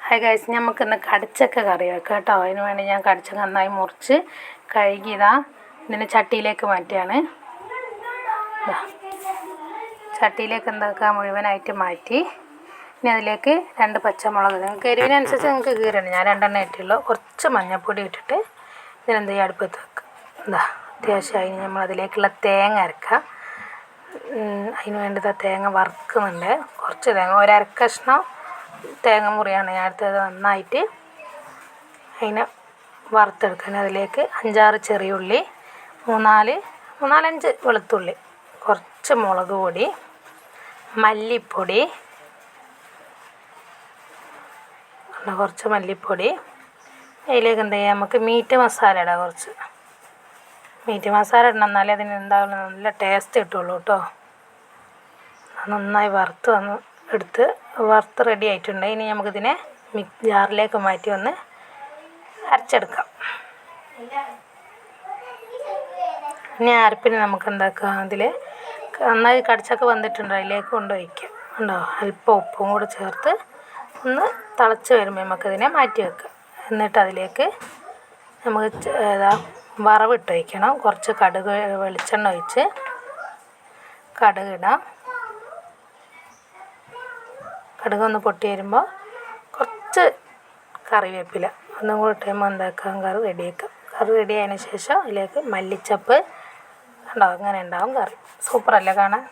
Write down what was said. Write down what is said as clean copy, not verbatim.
Hi guys, നമുക്കിന്ന് കടച്ചക്ക കറി വെക്കാം കേട്ടോ. അതിന് വേണ്ടി ഞാൻ കടച്ചക്ക നന്നായി മുറിച്ച് കഴുകിയതാ ഇതിനെ ചട്ടിയിലേക്ക് മാറ്റിയാണ്. ചട്ടിയിലേക്ക് എന്താക്കുക, മുഴുവനായിട്ട് മാറ്റി. ഇനി അതിലേക്ക് 2 പച്ചമുളക്, നിങ്ങൾക്ക് എരിവിനനുസരിച്ച് നിങ്ങൾക്ക് കീറണം. ഞാൻ 2 ഇട്ടുള്ളൂ. കുറച്ച് മഞ്ഞൾപ്പൊടി ഇട്ടിട്ട് ഇതിനെന്ത് ചെയ്യുക, അടുപ്പത്ത് വെക്കുക. അത്യാവശ്യമായി നമ്മൾ അതിലേക്കുള്ള തേങ്ങ അരക്കുക. അതിന് വേണ്ടത് തേങ്ങ വറുക്കുന്നുണ്ട്. കുറച്ച് തേങ്ങ, 1/2 കഷ്ണം തേങ്ങ മുറിയാണ് ഞാൻ എടുത്തത്. നന്നായിട്ട് അതിനെ വറുത്തെടുക്കാൻ അതിലേക്ക് 5-6 ചെറിയ ഉള്ളി, 3-5 വെളുത്തുള്ളി, കുറച്ച് മുളക് പൊടി, മല്ലിപ്പൊടി, കുറച്ച് മല്ലിപ്പൊടി. അതിലേക്ക് എന്ത് ചെയ്യാം, നമുക്ക് മീറ്റ് മസാല ഇടാം. കുറച്ച് മീറ്റ് മസാല ഇടണം, എന്നാലേ അതിന് എന്തായാലും നല്ല ടേസ്റ്റ് കിട്ടുള്ളൂ കേട്ടോ. നന്നായി വറുത്ത് റെഡി ആയിട്ടുണ്ട്. ഇനി നമുക്കിതിനെ ജാറിലേക്ക് മാറ്റി ഒന്ന് അരച്ചെടുക്കാം. ഇനി അരപ്പിന് നമുക്ക് എന്താക്കുക, അതിൽ നന്നായി കടച്ചക്ക വന്നിട്ടുണ്ട്, അതിലേക്ക് കൊണ്ടുവയ്ക്കുക. ഉണ്ടോ, അല്പം ഉപ്പും കൂടെ ചേർത്ത് ഒന്ന് തിളച്ച് വരുമ്പോൾ നമുക്കതിനെ മാറ്റി വെക്കുക. എന്നിട്ട് അതിലേക്ക് നമുക്ക് വറവിട്ട് വയ്ക്കണം. കുറച്ച് കടുക്, വെളിച്ചെണ്ണ ഒഴിച്ച് കടുകിടാം. കടുകൊന്ന് പൊട്ടി വരുമ്പോൾ കുറച്ച് കറിവേപ്പില ഒന്നും കൂടി ഇട്ടുമ്പോൾ എന്താക്കാം, കറി റെഡിയാക്കാം. കറി റെഡി ആയതിന് ശേഷം അതിലേക്ക് മല്ലിച്ചപ്പ് ഉണ്ടാവും. അങ്ങനെ ഉണ്ടാവും കറി. സൂപ്പറല്ലേ കാണാൻ?